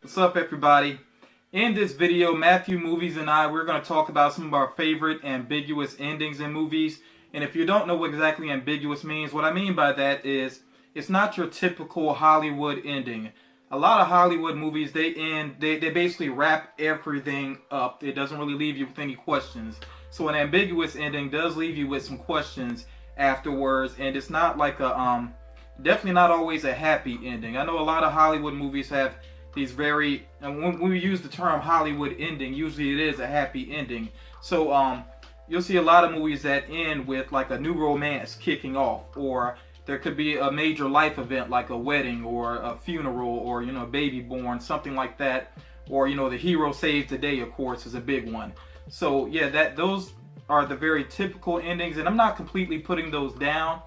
What's up, everybody? In this video, Matthew Movies and we're going to talk about some of our favorite ambiguous endings in movies. And if you don't know what exactly ambiguous means, what I mean by that is it's not your typical Hollywood ending. A lot of Hollywood movies, they basically wrap everything up. It doesn't really leave you with any questions. So an ambiguous ending does leave you with some questions afterwards, and it's not like a definitely not always a happy ending. I know a lot of Hollywood movies have these very, and when we use the term Hollywood ending, usually it is a happy ending. So you'll see a lot of movies that end with like a new romance kicking off, or there could be a major life event like a wedding or a funeral, or a baby born, something like that, or the hero saves the day, of course, is a big one. So yeah, those are the very typical endings, and I'm not completely putting those down.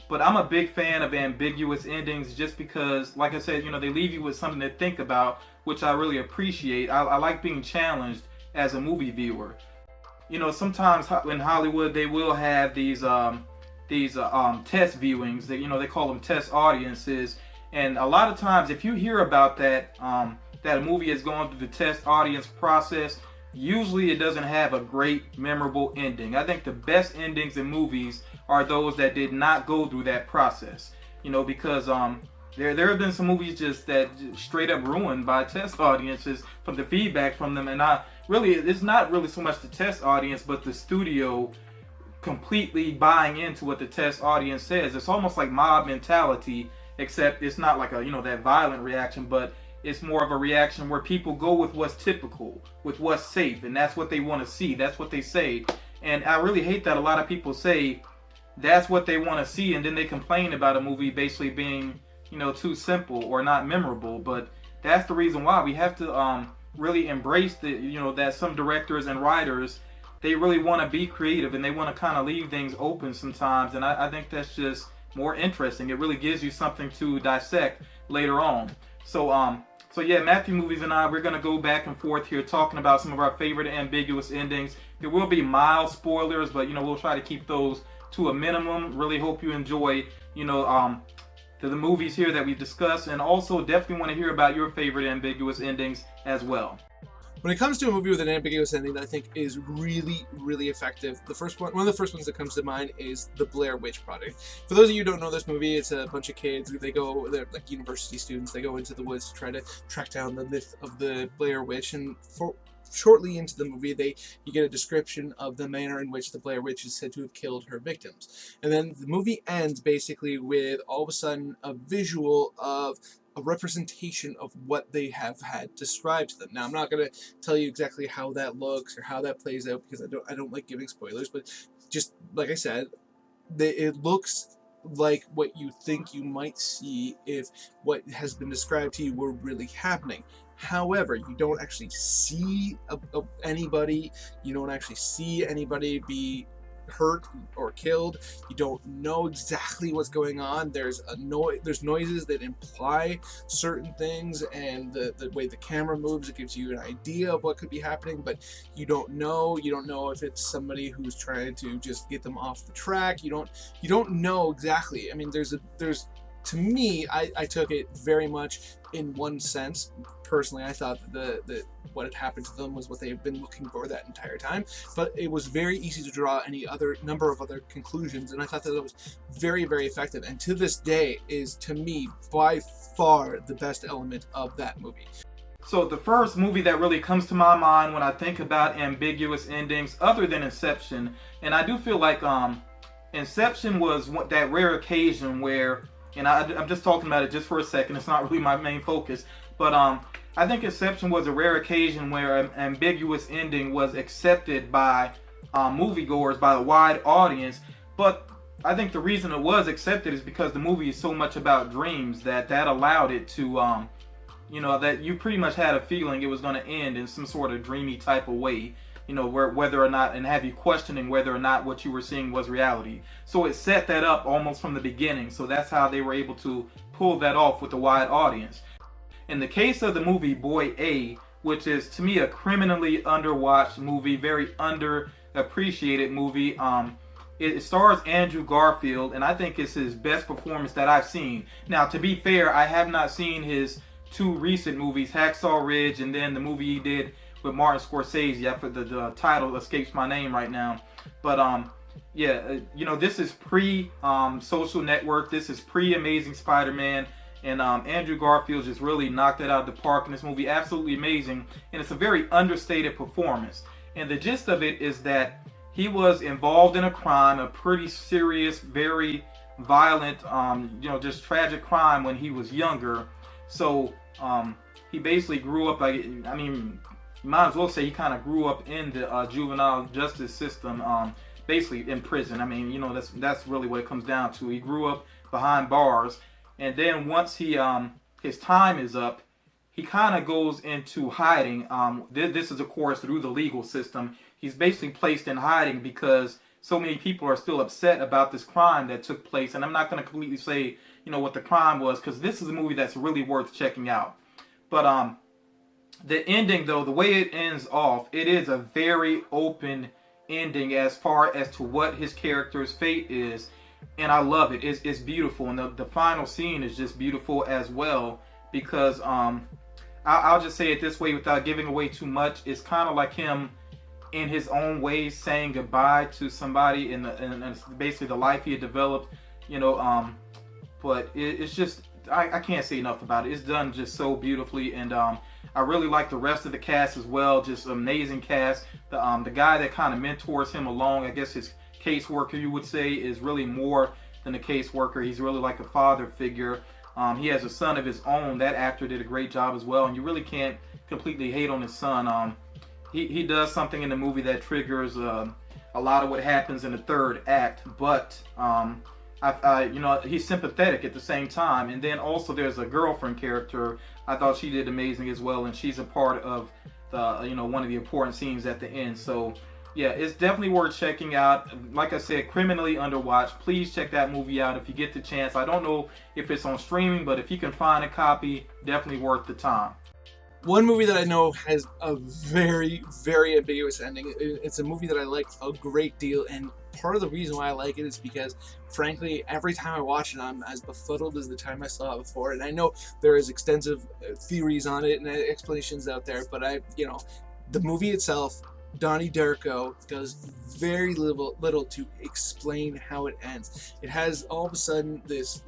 But I'm a big fan of ambiguous endings just because, like I said, they leave you with something to think about, which I really appreciate. I like being challenged as a movie viewer. Sometimes in Hollywood they will have these test viewings. They call them test audiences, and a lot of times if you hear about that a movie is going through the test audience process, usually it doesn't have a great, memorable ending. I think the best endings in movies are those that did not go through that process. Because there have been some movies just that straight up ruined by test audiences from the feedback from them, and it's not really so much the test audience, but the studio completely buying into what the test audience says. It's almost like mob mentality, except it's not like that violent reaction, but it's more of a reaction where people go with what's typical, with what's safe, and that's what they want to see. That's what they say. And I really hate that a lot of people say that's what they want to see, and then they complain about a movie basically being, too simple or not memorable. But that's the reason why we have to really embrace that some directors and writers, they really want to be creative, and they want to kind of leave things open sometimes. And I think that's just more interesting. It really gives you something to dissect later on. So yeah, Matthew Movies and we're going to go back and forth here talking about some of our favorite ambiguous endings. There will be mild spoilers, but we'll try to keep those to a minimum. Really hope you enjoy the movies here that we discussed, and also definitely want to hear about your favorite ambiguous endings as well. When it comes to a movie with an ambiguous ending that I think is really, really effective, one of the first ones that comes to mind is the Blair Witch Project. For those of you who don't know this movie, it's a bunch of kids. They're like university students. They go into the woods to try to track down the myth of the Blair Witch, and shortly into the movie, you get a description of the manner in which the Blair Witch is said to have killed her victims. And then the movie ends basically with all of a sudden a visual of a representation of what they have had described to them. Now, I'm not going to tell you exactly how that looks or how that plays out, because I don't like giving spoilers, but just like I said, it looks like what you think you might see if what has been described to you were really happening. However, you don't actually see anybody. You don't actually see anybody be hurt or killed. You don't know exactly what's going on. There's noises that imply certain things, and the way the camera moves, it gives you an idea of what could be happening, but you don't know if it's somebody who's trying to just get them off the track. You don't know exactly. I mean, to me, I took it very much in one sense. Personally, I thought that what had happened to them was what they had been looking for that entire time, but it was very easy to draw any other number of other conclusions, and I thought that it was very, very effective, and to this day is, to me, by far the best element of that movie. So the first movie that really comes to my mind when I think about ambiguous endings, other than Inception, and I do feel like Inception was that rare occasion where, and I'm just talking about it just for a second, it's not really my main focus, but I think Inception was a rare occasion where an ambiguous ending was accepted by moviegoers, by a wide audience. But I think the reason it was accepted is because the movie is so much about dreams that allowed it to, that you pretty much had a feeling it was going to end in some sort of dreamy type of way, whether or not, and have you questioning whether or not what you were seeing was reality. So it set that up almost from the beginning. So that's how they were able to pull that off with a wide audience. In the case of the movie Boy A, which is to me a criminally underwatched movie, very underappreciated movie, it stars Andrew Garfield, and I think it's his best performance that I've seen. Now, to be fair, I have not seen his two recent movies, Hacksaw Ridge, and then the movie he did with Martin Scorsese. The title escapes my name right now, but this is pre Social Network. This is pre Amazing Spider-Man. And Andrew Garfield just really knocked it out of the park in this movie. Absolutely amazing. And it's a very understated performance. And the gist of it is that he was involved in a crime, a pretty serious, very violent, just tragic crime when he was younger. So he basically grew up, you might as well say he kind of grew up in the juvenile justice system, basically in prison. That's really what it comes down to. He grew up behind bars. And then once his time is up, he kind of goes into hiding. This is, of course, through the legal system. He's basically placed in hiding because so many people are still upset about this crime that took place. And I'm not going to completely say, what the crime was, because this is a movie that's really worth checking out. But the ending, though, the way it ends off, it is a very open ending as far as to what his character's fate is. And I love it. It's beautiful. And the final scene is just beautiful as well. Because I'll just say it this way without giving away too much. It's kind of like him in his own way saying goodbye to somebody in basically the life he had developed. But it's just, I can't say enough about it. It's done just so beautifully. And I really like the rest of the cast as well. Just amazing cast. The guy that kind of mentors him along, I guess his caseworker, you would say, is really more than a caseworker. He's really like a father figure. He has a son of his own. That actor did a great job as well, and you really can't completely hate on his son. He does something in the movie that triggers a lot of what happens in the third act, but he's sympathetic at the same time. And then also there's a girlfriend character. I thought she did amazing as well, and she's a part of the one of the important scenes at the end. So yeah, it's definitely worth checking out. Like I said, criminally underwatched. Please check that movie out if you get the chance. I don't know if it's on streaming, but if you can find a copy, definitely worth the time. One movie that I know has a very, very ambiguous ending. It's a movie that I like a great deal, and part of the reason why I like it is because, frankly, every time I watch it, I'm as befuddled as the time I saw it before. And I know there is extensive theories on it and explanations out there, but the movie itself, Donnie Darko, does very little to explain how it ends. It has all of a sudden this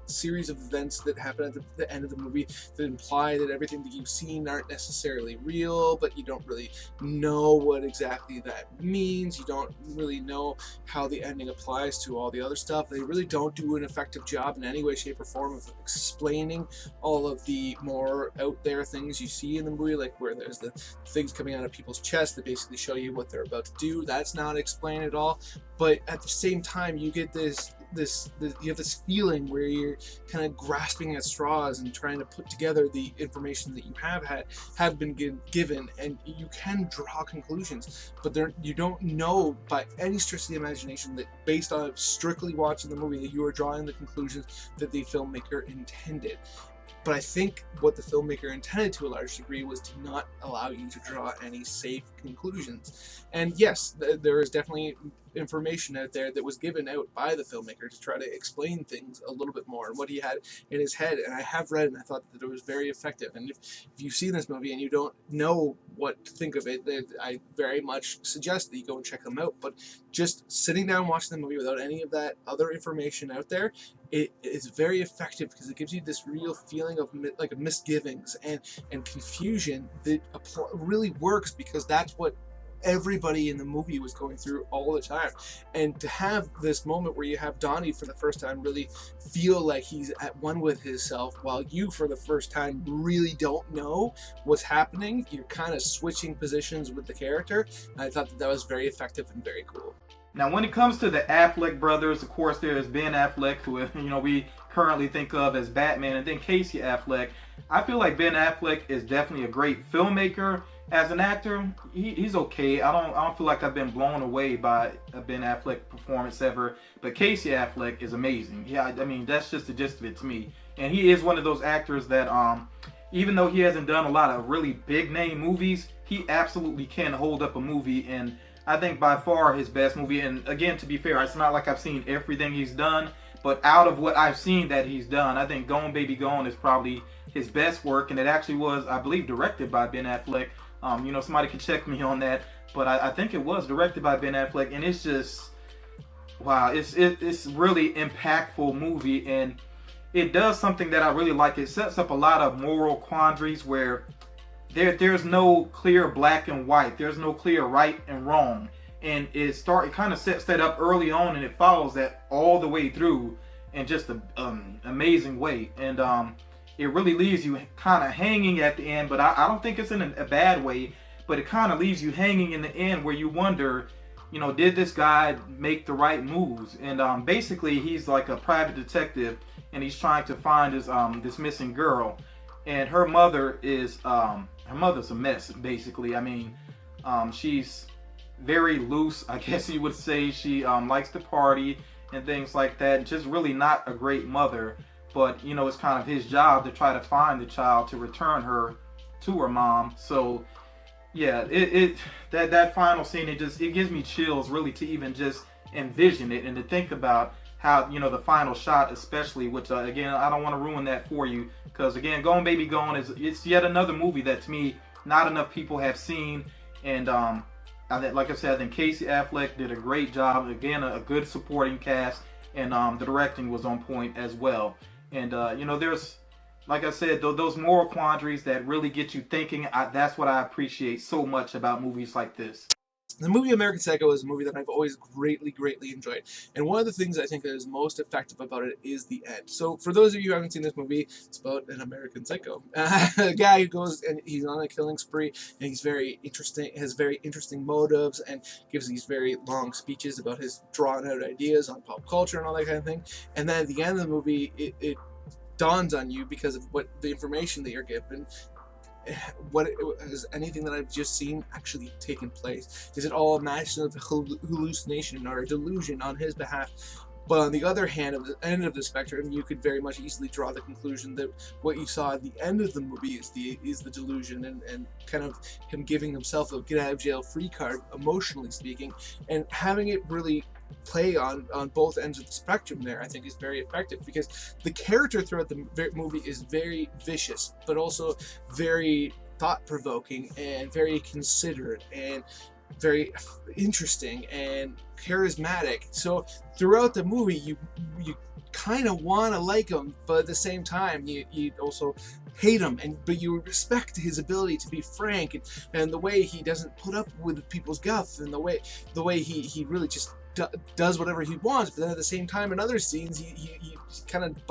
series of events that happen at the end of the movie that imply that everything that you've seen aren't necessarily real, but you don't really know what exactly that means. You don't really know how the ending applies to all the other stuff. They really don't do an effective job in any way, shape, or form of explaining all of the more out there things you see in the movie, like where there's the things coming out of people's chests that basically show you what they're about to do. That's not explained at all. But at the same time, you get you have this feeling where you're kind of grasping at straws and trying to put together the information that you have been given, and you can draw conclusions, but you don't know by any stretch of the imagination that based on strictly watching the movie that you are drawing the conclusions that the filmmaker intended. But I think what the filmmaker intended to a large degree was to not allow you to draw any safe conclusions. And yes, there is definitely information out there that was given out by the filmmaker to try to explain things a little bit more and what he had in his head. And I have read and I thought that it was very effective. And if you've seen this movie and you don't know what to think of it, I very much suggest that you go and check them out. But just sitting down watching the movie without any of that other information out there, it is very effective because it gives you this real feeling of like misgivings and confusion that really works, because that's what everybody in the movie was going through all the time. And to have this moment where you have Donnie for the first time really feel like he's at one with himself, while you for the first time really don't know what's happening, you're kind of switching positions with the character. And I thought that was very effective and very cool. Now, when it comes to the Affleck brothers, of course, there is Ben Affleck, who we currently think of as Batman, and then Casey Affleck. I feel like Ben Affleck is definitely a great filmmaker. As an actor, he's okay. I don't feel like I've been blown away by a Ben Affleck performance ever. But Casey Affleck is amazing. Yeah, that's just the gist of it to me. And he is one of those actors that, even though he hasn't done a lot of really big name movies, he absolutely can hold up a movie. And I think by far his best movie. And again, to be fair, it's not like I've seen everything he's done, but out of what I've seen that he's done, I think Gone Baby Gone is probably his best work, and it actually was, I believe, directed by Ben Affleck. Somebody can check me on that, but I think it was directed by Ben Affleck, and it's just, wow, it's really impactful movie, and it does something that I really like. It sets up a lot of moral quandaries where there's no clear black and white. There's no clear right and wrong. And it kind of sets that up early on, and it follows that all the way through in just an amazing way. And it really leaves you kind of hanging at the end, but I don't think it's in a bad way, but it kind of leaves you hanging in the end where you wonder, did this guy make the right moves? And basically, he's like a private detective, and he's trying to find his this missing girl. And her mother is her mother's a mess, basically. I mean, she's very loose, I guess you would say. She likes to party and things like that. Just really not a great mother. But it's kind of his job to try to find the child to return her to her mom. So yeah, that final scene, it gives me chills really to even just envision it and to think about how the final shot especially, which again, I don't want to ruin that for you, because again, Gone Baby Gone it's yet another movie that to me not enough people have seen. And like I said, I think Casey Affleck did a great job. Again, a good supporting cast, and the directing was on point as well. And there's, like I said, those moral quandaries that really get you thinking. That's what I appreciate so much about movies like this. The movie American Psycho is a movie that I've always greatly enjoyed. And one of the things I think that is most effective about it is the end. So for those of you who haven't seen this movie, it's about an American Psycho. A guy who goes and he's on a killing spree, and he's very interesting, has very interesting motives, and gives these very long speeches about his drawn out ideas on pop culture and all that kind of thing. And then at the end of the movie, it dawns on you, because of what the information that you're given, what has anything that I've just seen actually taken place? Is it all a massive hallucination or a delusion on his behalf? But on the other hand, at the end of the spectrum, you could very much easily draw the conclusion that what you saw at the end of the movie is the delusion, and kind of him giving himself a get out of jail free card, emotionally speaking, and having it really play on both ends of the spectrum there, I think is very effective, because the character throughout the movie is very vicious, but also very thought-provoking and very considerate and very interesting and charismatic. So throughout the movie, you kind of want to like him, but at the same time, you also hate him, but you respect his ability to be frank, and the way he doesn't put up with people's guff, and the way he really just does whatever he wants. But then at the same time, in other scenes, he kind of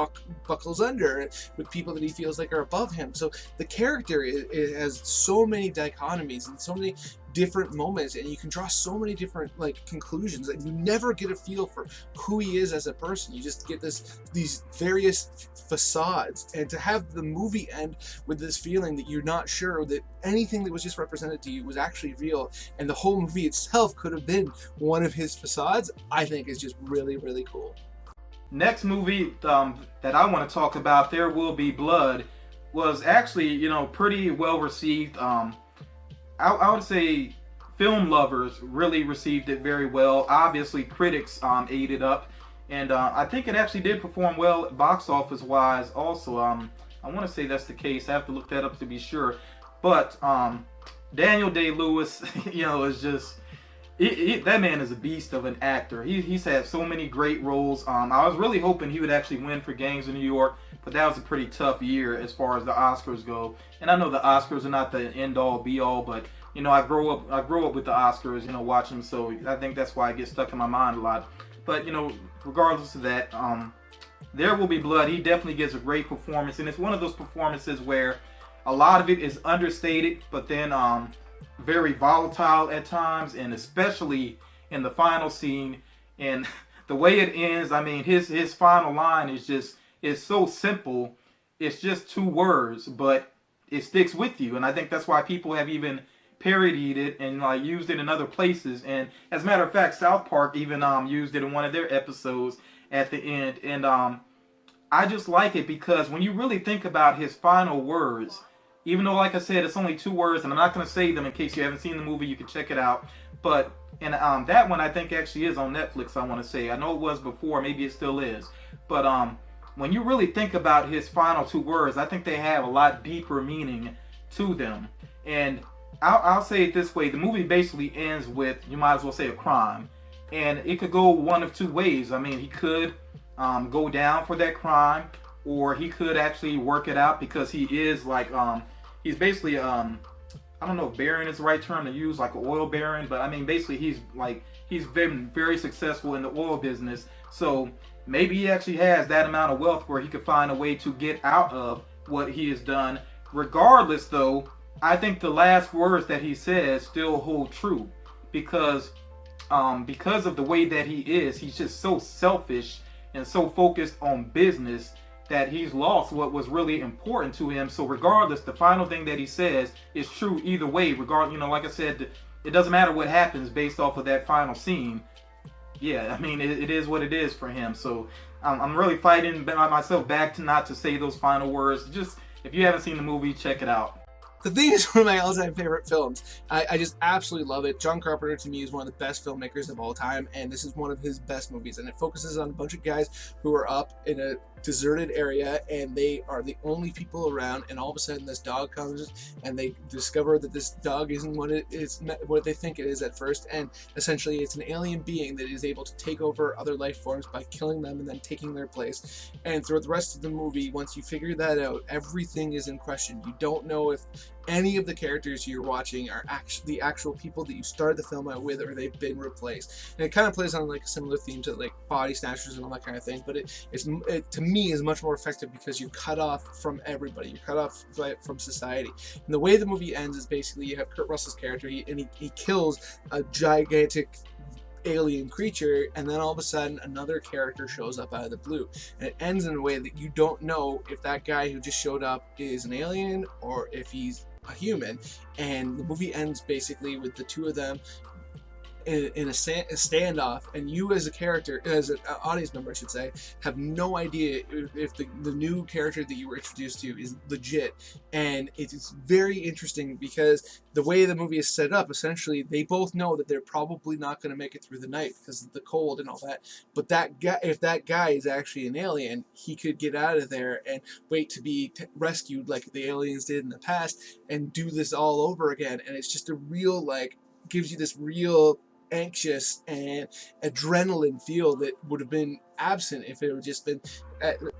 buckles under with people that he feels like are above him. So the character has so many dichotomies and so many different moments, and you can draw so many different conclusions, and you never get a feel for who he is as a person. You just get these various facades, and to have the movie end with this feeling that you're not sure that anything that was just represented to you was actually real, and the whole movie itself could have been one of his facades, I think is just really cool. Next movie that I want to talk about, There Will Be Blood, was actually pretty well received. I would say film lovers really received it very well. Obviously, critics ate it up, and I think it actually did perform well box office wise. Also, I want to say that's the case. I have to look that up to be sure. But Daniel Day-Lewis, is just that man is a beast of an actor. He's had so many great roles. I was really hoping he would actually win for Gangs of New York, but that was a pretty tough year as far as the Oscars go. And I know the Oscars are not the end all be all, but I grew up with the Oscars, watching them, so I think that's why it gets stuck in my mind a lot. But regardless of that, There Will Be Blood, he definitely gives a great performance, and it's one of those performances where a lot of it is understated, but then very volatile at times, and especially in the final scene and the way it ends. I mean, his final line is so simple. It's just 2 words, but it sticks with you, and I think that's why people have even parodied it and used it in other places. And as a matter of fact, South Park even used it in one of their episodes at the end. And I just like it because when you really think about his final words, even though, like I said, it's only 2 words, and I'm not going to say them in case you haven't seen the movie, you can check it out. But and that one I think actually is on Netflix, I want to say. I know it was before, maybe it still is. But when you really think about his final two words, I think they have a lot deeper meaning to them. And I'll say it this way: the movie basically ends with, you might as well say, a crime, and it could go one of two ways. I mean, he could go down for that crime, or he could actually work it out, because he is like he's basically I don't know if baron is the right term to use, like an oil baron, but I mean basically he's been very successful in the oil business. So maybe he actually has that amount of wealth where he could find a way to get out of what he has done. Regardless, though, I think the last words that he says still hold true, because of the way that he is. He's just so selfish and so focused on business that he's lost what was really important to him. So regardless, the final thing that he says is true either way. Like I said, it doesn't matter what happens based off of that final scene. Yeah, I mean, it is what it is for him. So I'm really fighting myself back to not to say those final words. Just, if you haven't seen the movie, check it out. The Thing is one of my all-time favorite films. I just absolutely love it. John Carpenter, to me, is one of the best filmmakers of all time, and this is one of his best movies. And it focuses on a bunch of guys who are up in a deserted area, and they are the only people around, and all of a sudden this dog comes, and they discover that this dog isn't what they think it is at first, and essentially it's an alien being that is able to take over other life forms by killing them and then taking their place. And throughout the rest of the movie, once you figure that out, everything is in question. You don't know if any of the characters you're watching are the actual people that you started the film out with, or they've been replaced. And it kind of plays on like a similar theme to like Body Snatchers and all that kind of thing, but it to me is much more effective because you're cut off from everybody. You're cut off from society. And the way the movie ends is basically you have Kurt Russell's character, he kills a gigantic alien creature, and then all of a sudden another character shows up out of the blue, and it ends in a way that you don't know if that guy who just showed up is an alien or if he's a human. And the movie ends basically with the two of them in a standoff, and you as a character, as an audience member I should say, have no idea if the new character that you were introduced to is legit. And it's very interesting because the way the movie is set up, essentially they both know that they're probably not going to make it through the night because of the cold and all that, but that guy, if that guy is actually an alien, he could get out of there and wait to be rescued like the aliens did in the past and do this all over again. And it's just a real, like, gives you this real anxious and adrenaline feel that would have been absent if it had just been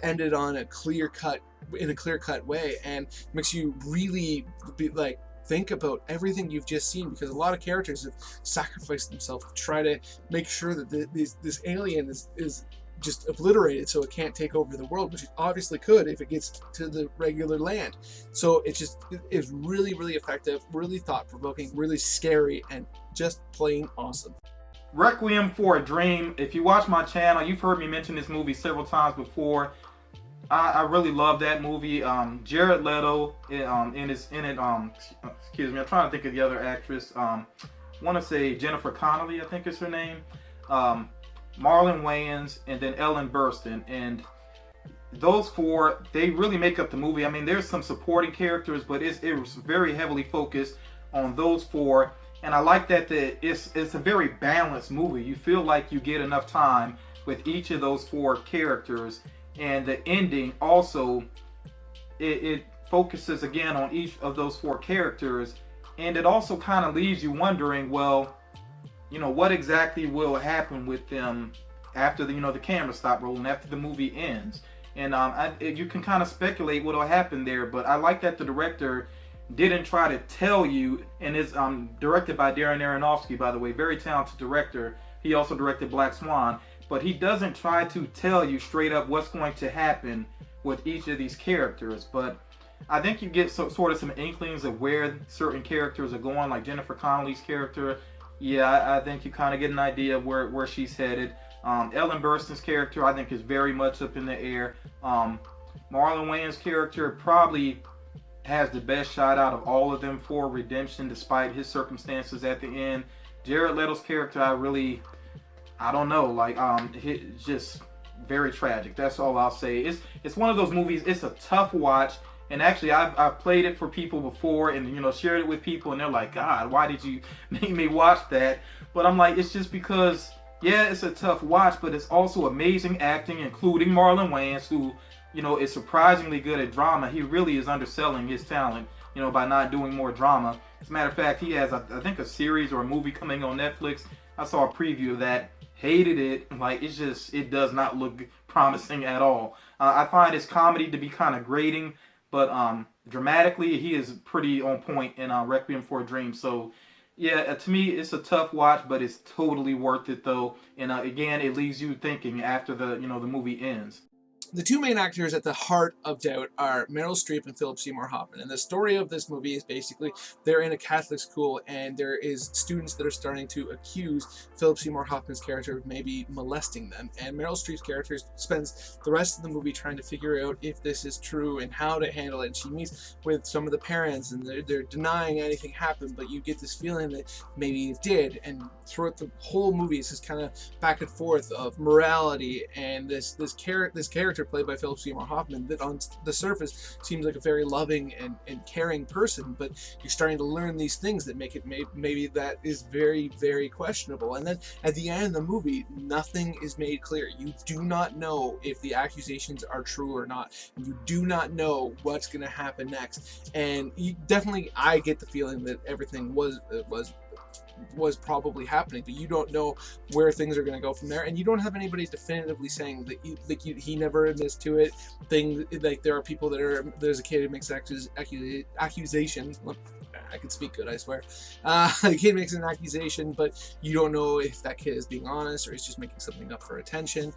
ended on a clear cut way, and makes you really think about everything you've just seen, because a lot of characters have sacrificed themselves to try to make sure that this alien is just obliterated so it can't take over the world, which it obviously could if it gets to the regular land. So it is really, really effective, really thought-provoking, really scary, and just plain awesome. Requiem for a Dream. If you watch my channel, you've heard me mention this movie several times before. I really love that movie. Jared Leto in it. Excuse me, I'm trying to think of the other actress. I want to say Jennifer Connelly, I think is her name. Marlon Wayans, and then Ellen Burstyn, and those four, they really make up the movie. I mean, there's some supporting characters, but it was very heavily focused on those four, and I like that it's a very balanced movie. You feel like you get enough time with each of those four characters, and the ending also, it focuses again on each of those four characters, and it also kind of leaves you wondering, well, what exactly will happen with them after the camera stop rolling, after the movie ends. And you can kind of speculate what will happen there, but I like that the director didn't try to tell you, and it's directed by Darren Aronofsky, by the way, very talented director. He also directed Black Swan, but he doesn't try to tell you straight up what's going to happen with each of these characters. But I think you get sort of some inklings of where certain characters are going, like Jennifer Connelly's character. Yeah, I think you kind of get an idea of where she's headed. Ellen Burstyn's character, I think, is very much up in the air. Marlon Wayans' character probably has the best shot out of all of them for redemption, despite his circumstances at the end. Jared Leto's character, I don't know, just very tragic. That's all I'll say. It's one of those movies. It's a tough watch. And actually, I've played it for people before, and shared it with people, and they're like, "God, why did you make me watch that?" But I'm like, it's just because yeah, it's a tough watch, but it's also amazing acting, including Marlon Wayans, who, is surprisingly good at drama. He really is underselling his talent, by not doing more drama. As a matter of fact, he has, I think, a series or a movie coming on Netflix. I saw a preview of that. Hated it. Like, it does not look promising at all. I find his comedy to be kind of grating, but dramatically, he is pretty on point in Requiem for a Dream. So, yeah, to me, it's a tough watch, but it's totally worth it, though. And again, it leaves you thinking after the movie ends. The two main actors at the heart of Doubt are Meryl Streep and Philip Seymour Hoffman. And the story of this movie is basically they're in a Catholic school and there is students that are starting to accuse Philip Seymour Hoffman's character of maybe molesting them. And Meryl Streep's character spends the rest of the movie trying to figure out if this is true and how to handle it. And she meets with some of the parents and they're denying anything happened, but you get this feeling that maybe it did. And throughout the whole movie, it's this kind of back and forth of morality and this character played by Philip Seymour Hoffman that on the surface seems like a very loving and caring person, but you're starting to learn these things that make it maybe that is very, very questionable. And then at the end of the movie, nothing is made clear. You do not know if the accusations are true or not. You do not know what's going to happen next. And I get the feeling that everything was probably happening, but you don't know where things are going to go from there, and you don't have anybody definitively saying that he never admits to it. Like there are people there's a kid who makes accusation. I can speak good, I swear. The kid makes an accusation, but you don't know if that kid is being honest or he's just making something up for attention.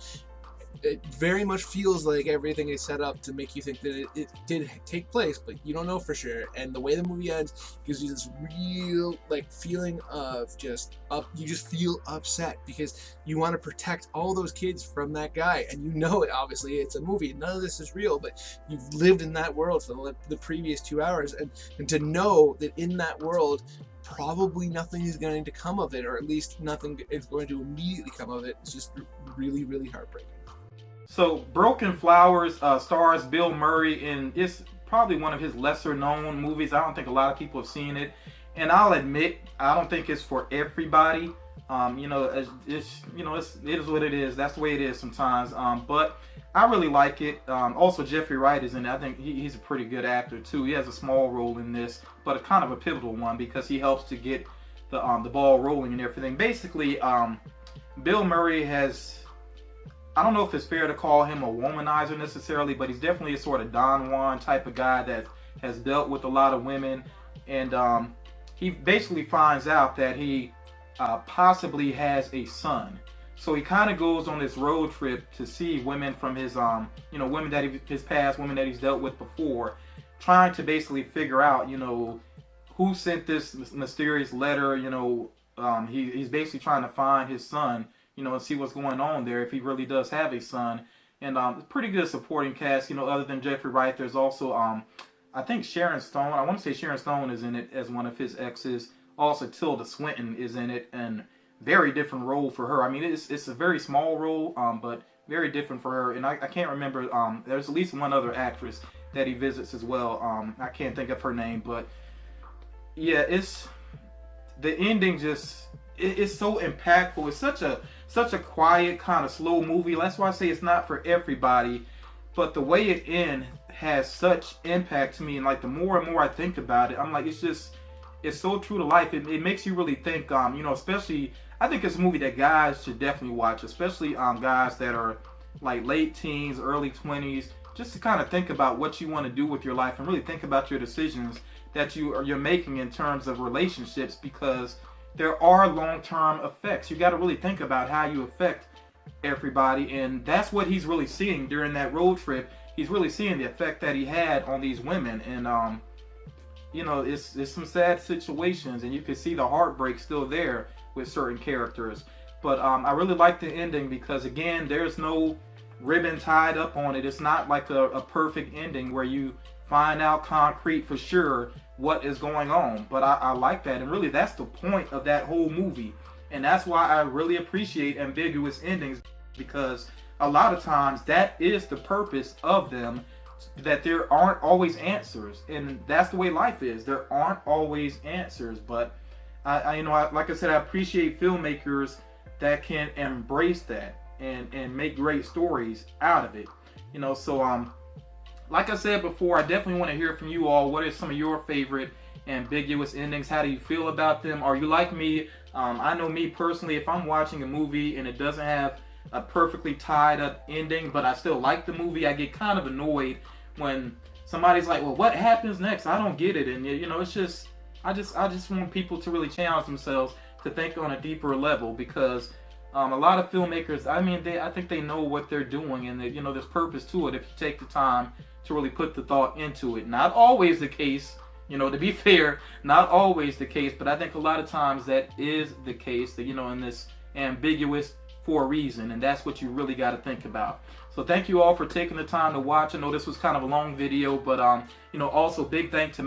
It very much feels like everything is set up to make you think that it did take place, but you don't know for sure. And the way the movie ends gives you this real feeling of you just feel upset because you want to protect all those kids from that guy, and obviously it's a movie, none of this is real, but you've lived in that world for the previous 2 hours, and to know that in that world probably nothing is going to come of it, or at least nothing is going to immediately come of it, it's just really, really heartbreaking. So, Broken Flowers stars Bill Murray, and it's probably one of his lesser known movies. I don't think a lot of people have seen it, and I'll admit I don't think it's for everybody. It is what it is. That's the way it is sometimes. But I really like it. Also, Jeffrey Wright is in it. I think he's a pretty good actor too. He has a small role in this, but a kind of a pivotal one because he helps to get the ball rolling and everything. Basically, Bill Murray has. I don't know if it's fair to call him a womanizer necessarily, but he's definitely a sort of Don Juan type of guy that has dealt with a lot of women. And he basically finds out that he possibly has a son. So he kind of goes on this road trip to see women from his, women that his past, women that he's dealt with before, trying to basically figure out, who sent this mysterious letter. He's basically trying to find his son, and see what's going on there if he really does have a son. And pretty good supporting cast, other than Jeffrey Wright. There's also, I think Sharon Stone. I want to say Sharon Stone is in it as one of his exes. Also, Tilda Swinton is in it, and very different role for her. I mean, it's a very small role, but very different for her. And I can't remember. There's at least one other actress that he visits as well. I can't think of her name, but yeah, the ending it's so impactful. It's such a quiet, kind of slow movie. That's why I say it's not for everybody. But the way it ends has such impact to me, and the more and more I think about it, I'm like, it's so true to life. It makes you really think. Especially, I think it's a movie that guys should definitely watch, especially guys that are late teens, early 20s, just to kind of think about what you want to do with your life and really think about your decisions that you're making in terms of relationships, because there are long-term effects. You got to really think about how you affect everybody, and that's what he's really seeing during that road trip. He's really seeing the effect that he had on these women, and it's some sad situations, and you can see the heartbreak still there with certain characters. But I really like the ending because, again, there's no ribbon tied up on it. It's not like a perfect ending where you find out concrete for sure what is going on. But I like that, and really that's the point of that whole movie. And that's why I really appreciate ambiguous endings, because a lot of times that is the purpose of them, that there aren't always answers. And that's the way life is. There aren't always answers. But I like I said, I appreciate filmmakers that can embrace that and make great stories out of it. You know, so like I said before, I definitely want to hear from you all. What are some of your favorite ambiguous endings? How do you feel about them? Are you like me? I know me personally, if I'm watching a movie and it doesn't have a perfectly tied up ending, but I still like the movie, I get kind of annoyed when somebody's like, well, what happens next? I don't get it. And you know, it's just, I just want people to really challenge themselves to think on a deeper level, because a lot of filmmakers, I mean, I think they know what they're doing, and you know, there's purpose to it if you take the time to really put the thought into it. Not always the case, you know, to be fair, not always the case, but I think a lot of times that is the case, that, you know, in this ambiguous for a reason, and that's what you really got to think about. So thank you all for taking the time to watch. I know this was kind of a long video, but you know, also big thank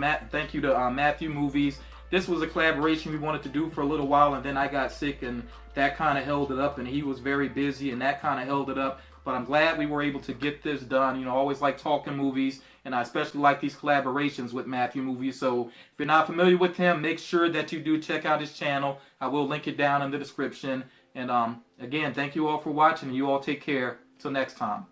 you to Matthew Movies. This was a collaboration we wanted to do for a little while, and then I got sick, and that kind of held it up, and he was very busy, and that kind of held it up. But I'm glad we were able to get this done. You know, I always like talking movies, and I especially like these collaborations with Matthew Movies. So if you're not familiar with him, make sure that you do check out his channel. I will link it down in the description. And again, thank you all for watching. You all take care. Till next time.